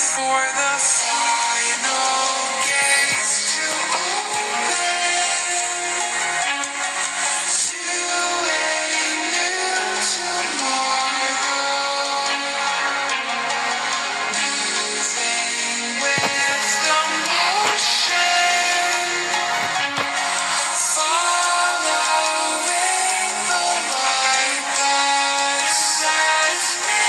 for the final gates to open to a new tomorrow, moving with the motion, following the light that sets me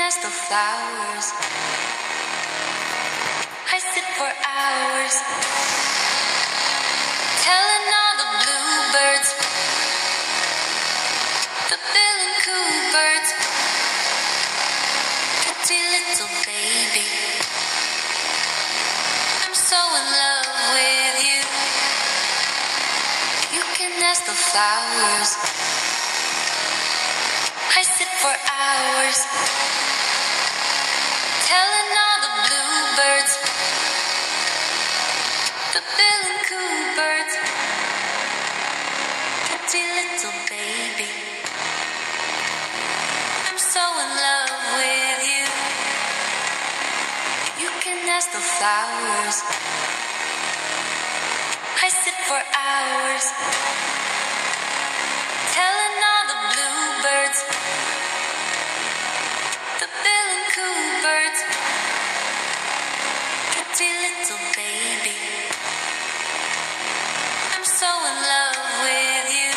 as the flowers. I sit for hours, telling all the bluebirds, the bill and coo birds, pretty little baby. I'm so in love with you. You can ask the flowers. I sit for hours, telling all the bluebirds, the bill and coo birds, pretty little baby. I'm so in love with you. You can ask the flowers. I sit for hours, telling all the bluebirds, the bill and coo birds, pretty little baby. I'm so in love with you.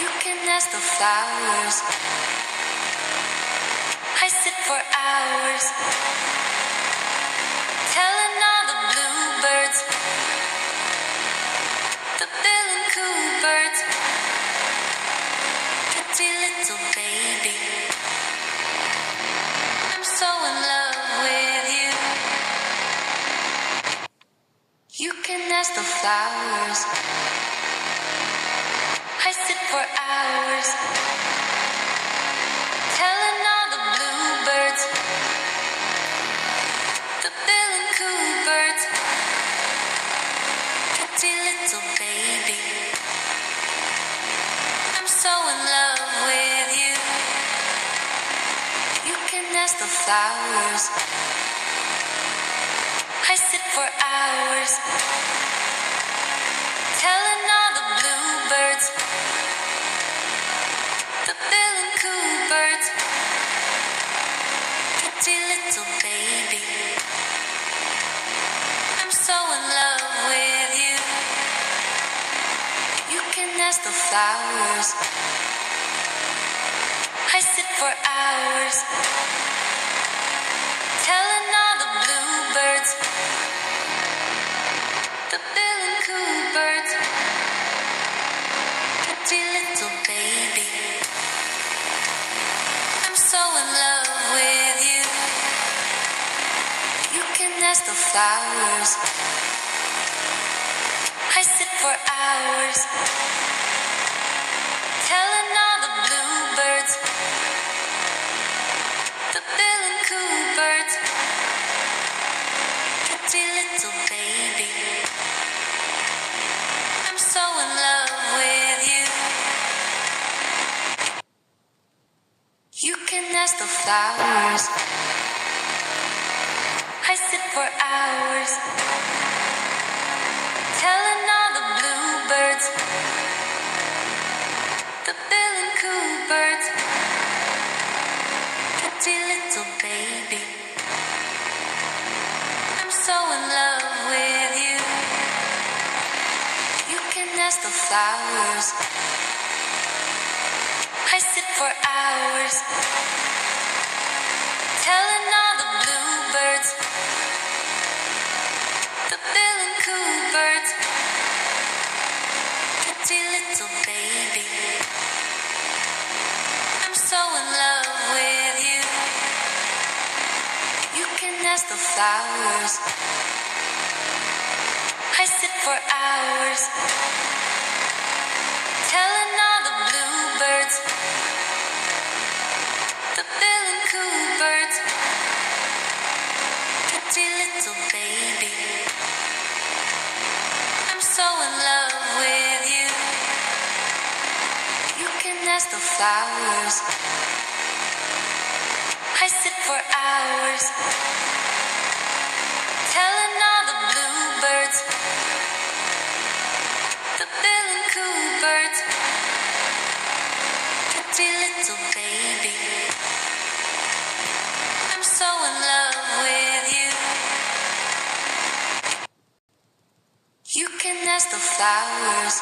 You can ask the flowers. I sit for hours, telling all the bluebirds, the bill and coo birds, pretty little baby. I'm so in love with you. You can ask the flowers. I sit for hours, telling all the bluebirds, the bill and coo birds, pretty little baby. I'm so in love with you. You can ask the flowers. I sit for hours, telling all the bluebirds, the bill and coo birds, pretty little baby. I'm so in love with you. You can ask the flowers. I sit for hours, telling all the bluebirds, the bill and coo birds, pretty little baby. I'm so in love with ask the flowers. I sit for hours, telling all the bluebirds, the bill and coo birds, pretty little baby, I'm so in love with you. You can ask the flowers. I sit for hours, telling all the bluebirds, the bill and coo birds, pretty little baby, I'm so in love with you. You can ask the flowers. I sit for hours, telling all the bluebirds, the bill and coo birds, pretty little baby, I'm so in love with you. You can ask the flowers. I sit for hours, telling all the bluebirds, the bill and coo birds, pretty little baby, I'm so in love with you. You can ask the flowers. I sit for hours, telling all the bluebirds, the bill and coo birds, pretty little baby, I'm so in love with you. You can ask the flowers.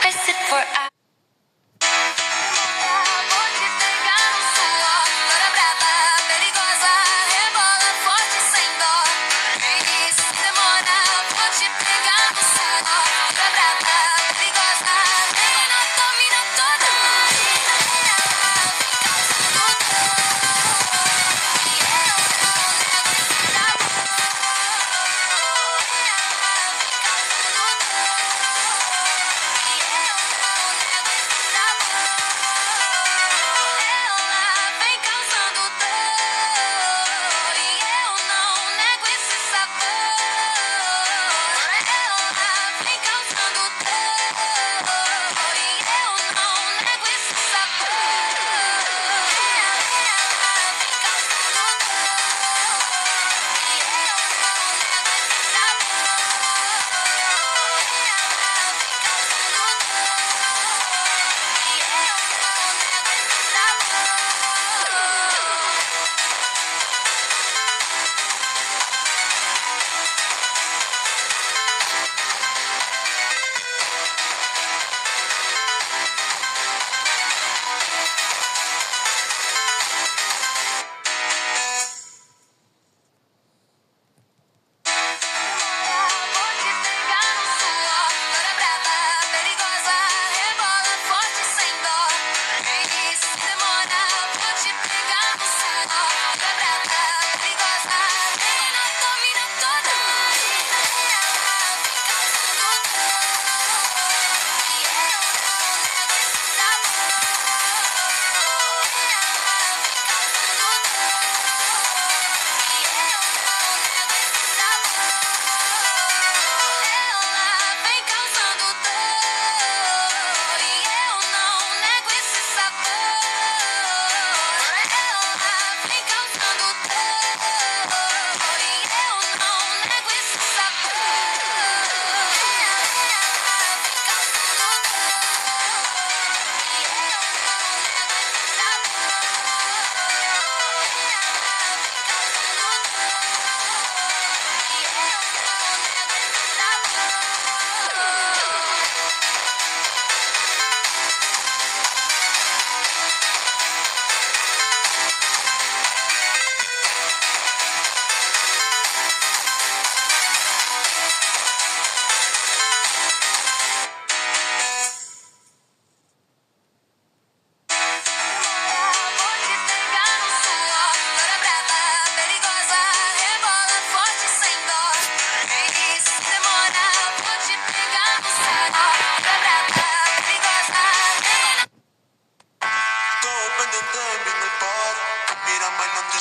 I sit for hours.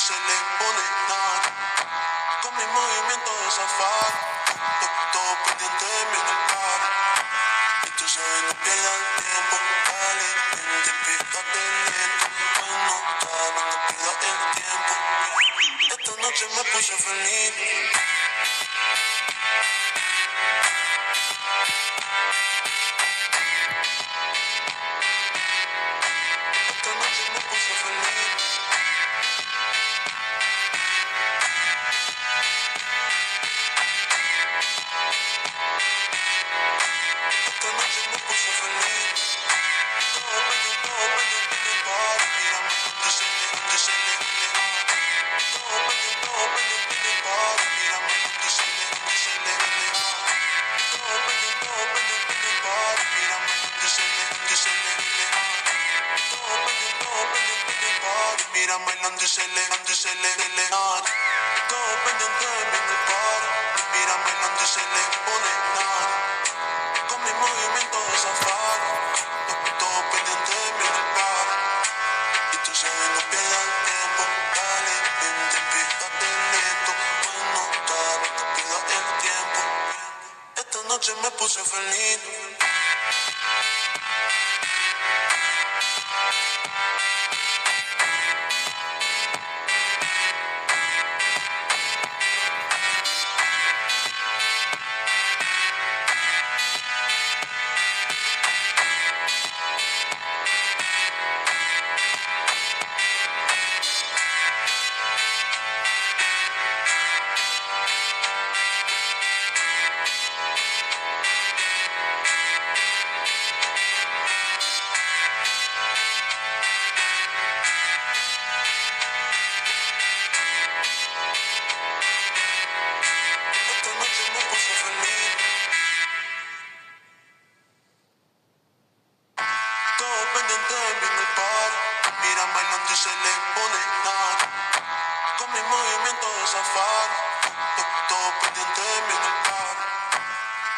se le pone nada. Con mi movimiento de safari, todo pendiente de mí en el par. Y tú sabes, no pierdas tiempo, dale, vente, pícate lento. Hoy no te pidas el tiempo. Esta noche me puse feliz. Esta noche me puse feliz. Esta noche me puse feliz. Todo pendiente del par. Mírame donde se le, donde se le. Todo pendiente del par. Mírame donde se le, donde se le. Todo pendiente del par. Mírame donde se le, donde se le. Todo pendiente del par. Mírame donde se le, donde se le. Todo pendiente del par. Mírame donde se le pone nada. Con mi movimiento de safari, todo pendiente de mí en el par. Y tú sabes, no pierdas tiempo, dale, vente, pícate lento. Hoy no te pidas el tiempo. Esta noche me puse feliz. Esta noche me puse feliz. Todo pendiente de mí en el par. Mira bailando y se le pone nada. Con mi movimiento de safari, todo pendiente de mí en el par.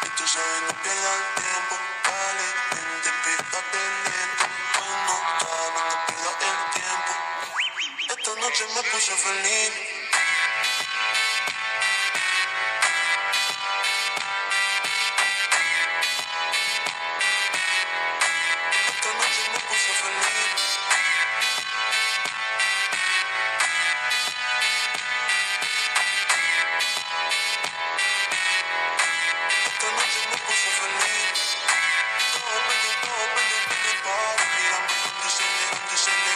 Y tú sabes, no pierdas tiempo, dale, vente, pícate lento. Hoy no te pidas el tiempo. Esta noche me puse feliz. Esta noche me puse feliz. Esta noche me puse feliz. Todo pendiente del par. Mírame donde se le, donde se le.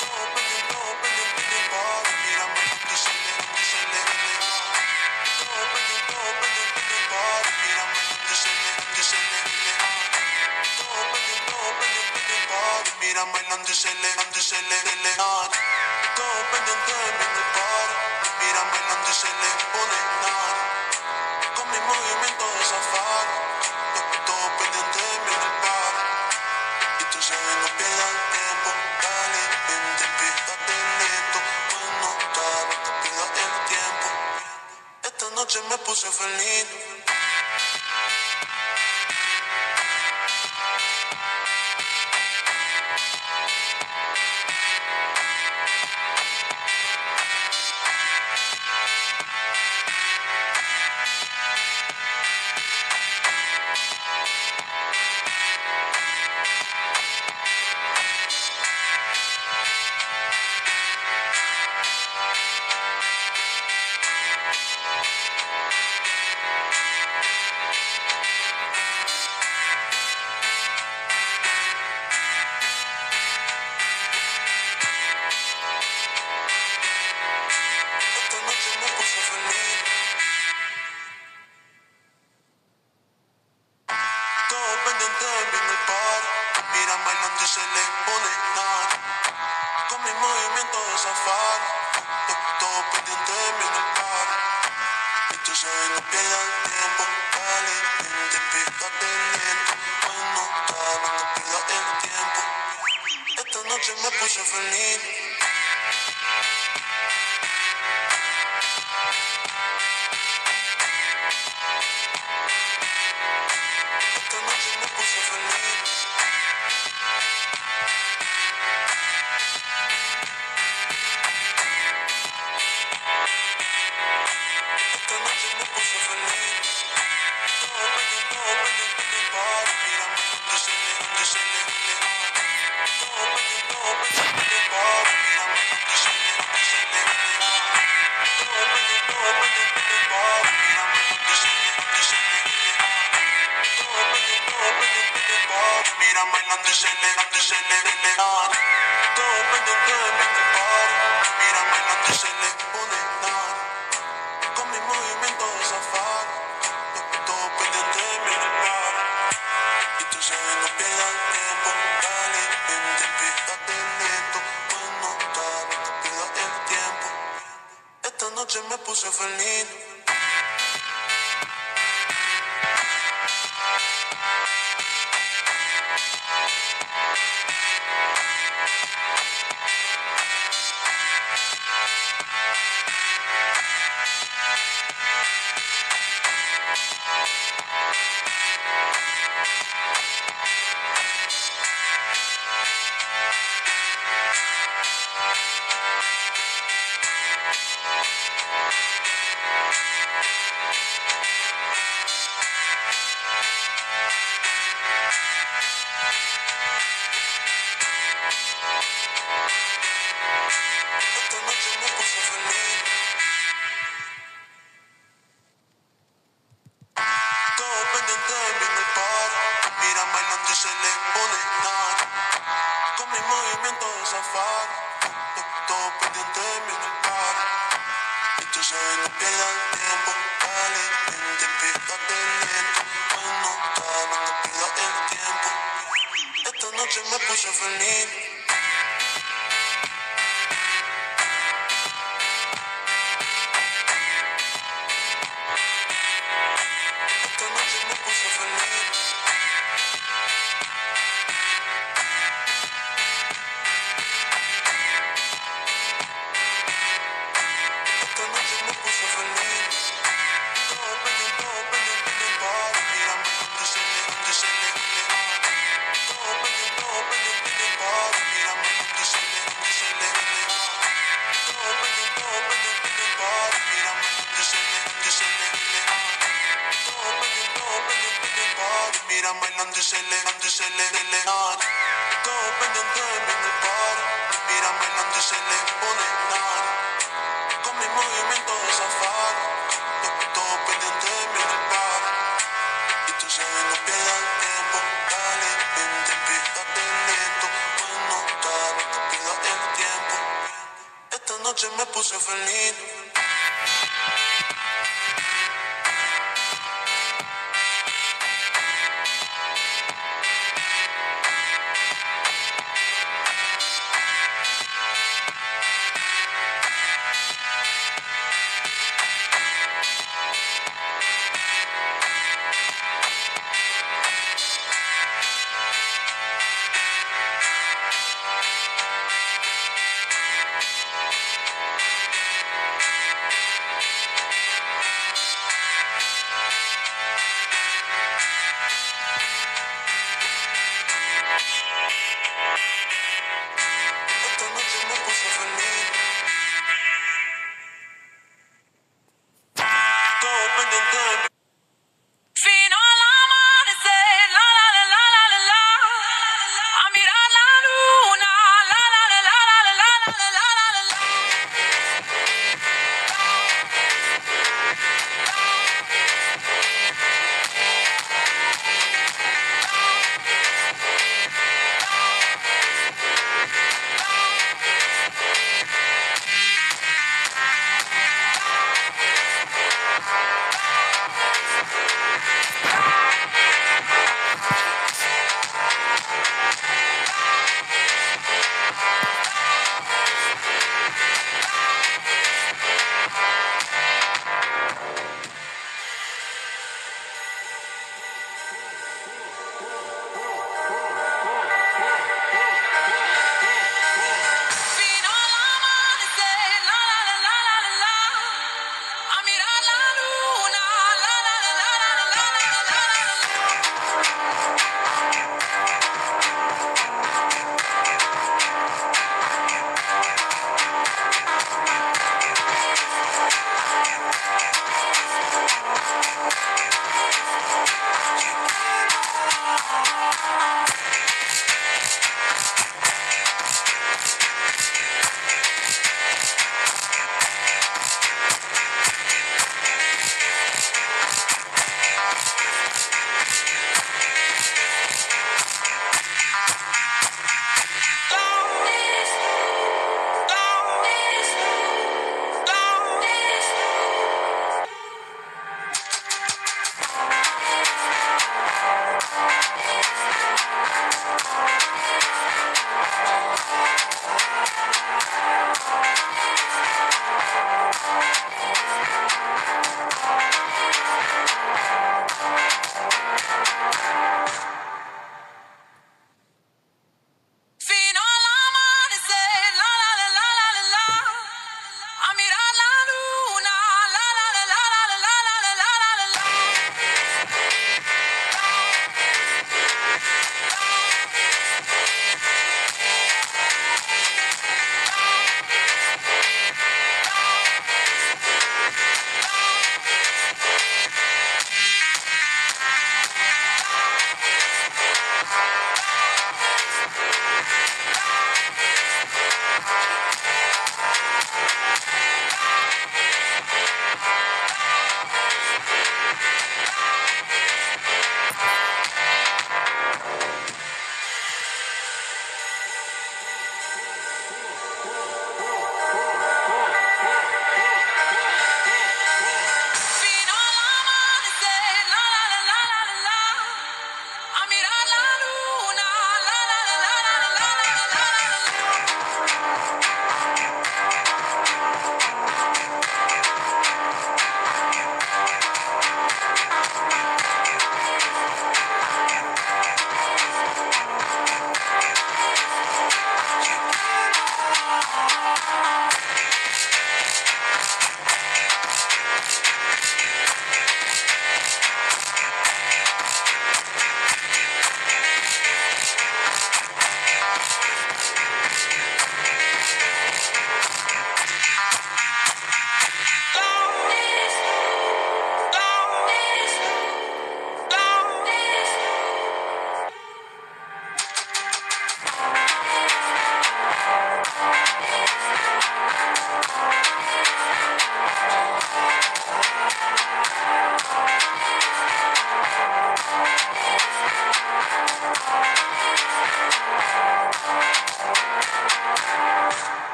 Todo pendiente del par. Mírame donde se le, donde se le. Todo pendiente del par. Mírame donde se le, donde se le. Todo pendiente del par. Mírame donde se le, donde se le. Todo pendiente de mí en el par. Mírame donde se le pone nada. Con mi movimiento de safari, todo pendiente de mí en el par. Y tú sabes, no pierdas tiempo, dale, vente, pícate lento. Hoy no te pidas el tiempo. Esta noche me puse feliz. Esta noche me puse feliz. Todo pendiente de mí en el par. Mira bailando y se le pone nada. Con mi movimiento de safari, todo pendiente de mí en el par. Y tú sabes, no pierdas tiempo, dale, vente, pícate lento. Hoy no te pidas el tiempo. Esta noche me puse feliz. Esta noche me puse feliz. acelerar. Todo pendiente de mi par. Mírame donde se le pone nada. Con mi movimiento de zafar. Todo pendiente de mi par. Y tú sabes, no pierdas tiempo. Dale, vente, fíjate lento. Pues no pierdas el tiempo. Esta noche me puse feliz. Esta noche me puse feliz. Todo pendiente de mí en el par. Mira bailando y se le pone nada. Con mi movimiento de zafar. Todo pendiente de mí en el par. Y tú sabes, no pierdas tiempo. Dale, vente, fíjate lento. Pues no pierdas el tiempo. Esta noche me puse feliz. Esta noche me puse feliz. Esta noche me puse feliz. Todo pendiente en el bar. Mírame donde se le Todo pendiente en el bar. Mírame donde se le Todo pendiente en el bar. Mírame donde se le Todo pendiente en el bar. Mírame donde se le Todo pendiente en el bar. Mírame donde se le pone nada. Con mi movimiento de zafar. Todo pendiente de mí en el bar. Y tú sabes, no pierdas tiempo. Dale, vente, fíjate lento. Pues no pierdas el tiempo. Esta noche me puse feliz.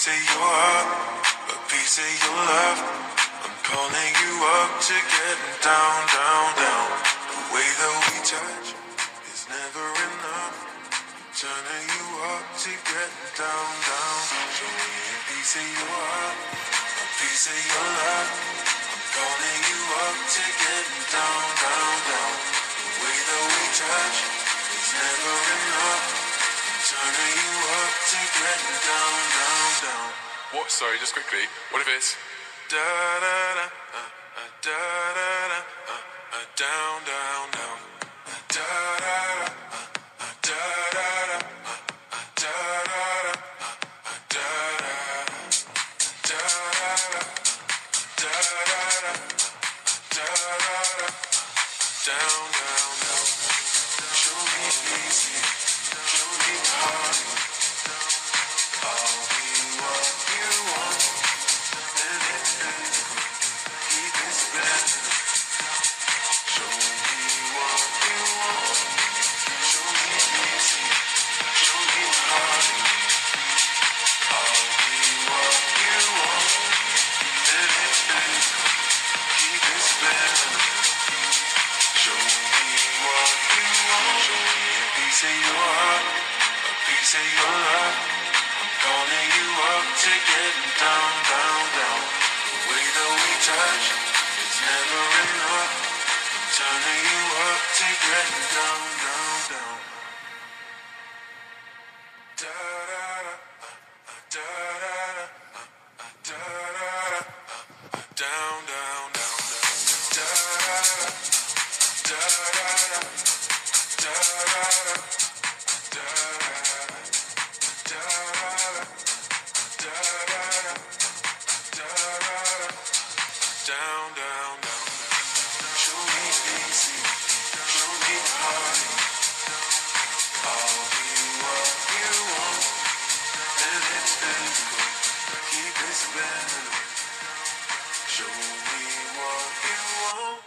piece of your heart, a piece of your love. I'm calling you up to getting down, down, down. The way that we touch is never enough. Turning you up to getting down, down. Show me a piece of your heart, a piece of your love. I'm calling you up to getting down, down, down. The way that we touch is never enough. Turning you up to getting down, down, down. What? Sorry, just quickly. What if it's Da da da, da da da, down, down, down. Da da da, da da da, da da da, da da da, da da da, da da da, down, down, down. Show me easy, show me hard. I'll be what you want, and it's good. Keep it spinning. Show me what you want. Show me easy, show me hard. I'll be what you want, and it's good. Keep it spinning. Show me what you want. Show me a piece of your heart, a piece of your love. I'm calling you up to getting down, down, down. The way that we touch is never enough. I'm turning you up to getting down, down, down. Da da da, da da da, da da da, down, down, down, down. Da da da, da da da, da da da, da da da. Down, down, down. Show me easy, show me hard. I'll be what you want, and it's physical. Keep it spinning. Show me what you want.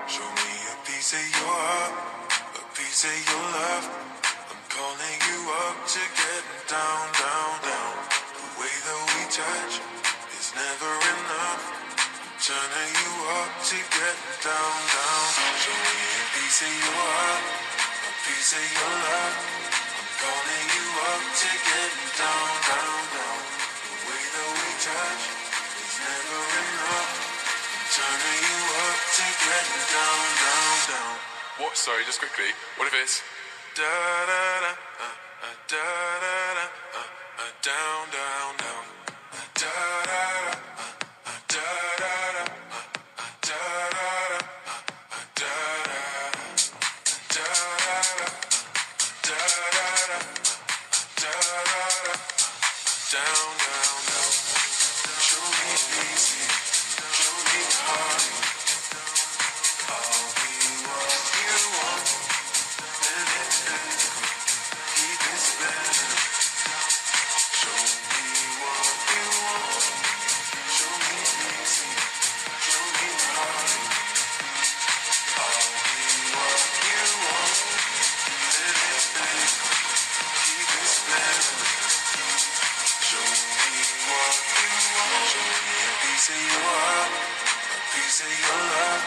Show me a piece of your heart, a piece of your love. I'm calling you up to getting down, down, down. The way that we touch is never enough. Turning you up to getting down, down. Show me a piece of your heart, a piece of your love. I'm calling you up to getting down, down, down. The way that we touch is never enough. Turning you up to getting down, down, down. what? Sorry, just quickly. What if it's Da da da, da da da, down, down, down. Da da da, da da da, da da da, da da da, da da da, da da da, down, down, down. Show me easy, show me hard. I'll be what you want, and it's good. Keep it spinning. Show me what you want. Show me easy, show me hard. I'll be what you want, and it's good. Keep it spinning. Show me what you want. Show me a piece of your heart, a piece of your love.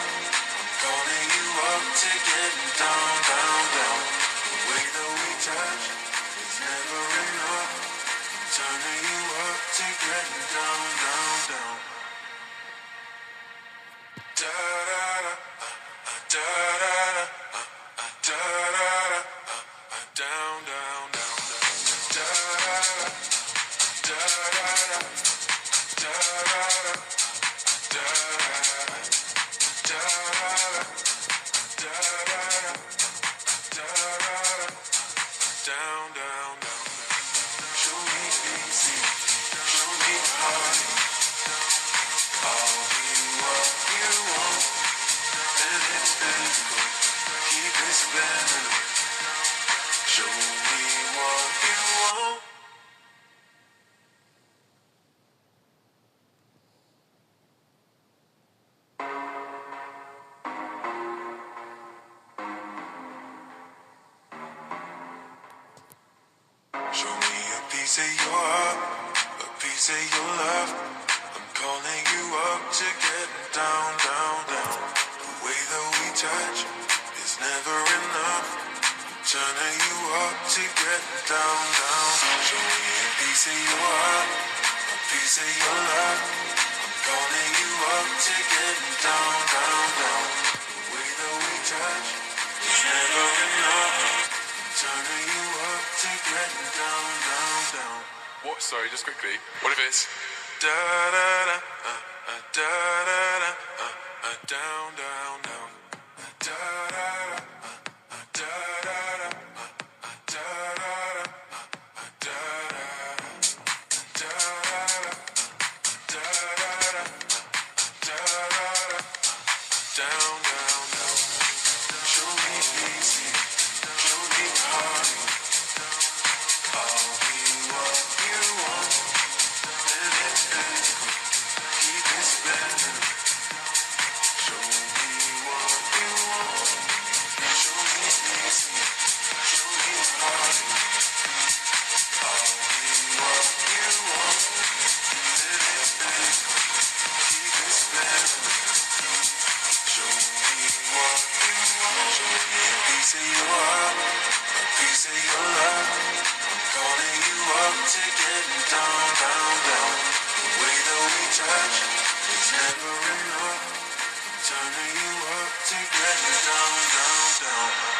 I'm calling you up to getting down, down, down. The way that we touch is never enough. I'm turning you up to getting down, down, down. Da da da, da da da, da da da, down, down, down, down. Da da da, da da da, da da da, da da da, da da da, down, down, down. Show me easy, show me hard. I'll be what you want, and it's physical. Keep it spinning. Show me what you want. piece of your heart, a piece of your love. I'm calling you up to get down, down, down. The way that we touch is never enough. Turning you up to get down, down. Show me a piece of your heart, a piece of your love. I'm calling you up to get down, down, down. The way that we touch is never enough. Turning you up to get down, down, down. What? Sorry, just quickly. What if it's Da da da, da da da, down, down, down. Da da da, da da da, da da da, da da da, da da da, down, down, down. Show me easy, show me hard. I'll be what you want. Let it be, keep it spinning. Show me what you want. Show me easy, show me hard. I'll be what you want. Let it be, keep it spinning. Show me what you want. Show me a piece of your heart, a piece of your love. I'm calling you up to get down, down, down. The way that we touch is never enough. I'm turning you up to get down, down, down.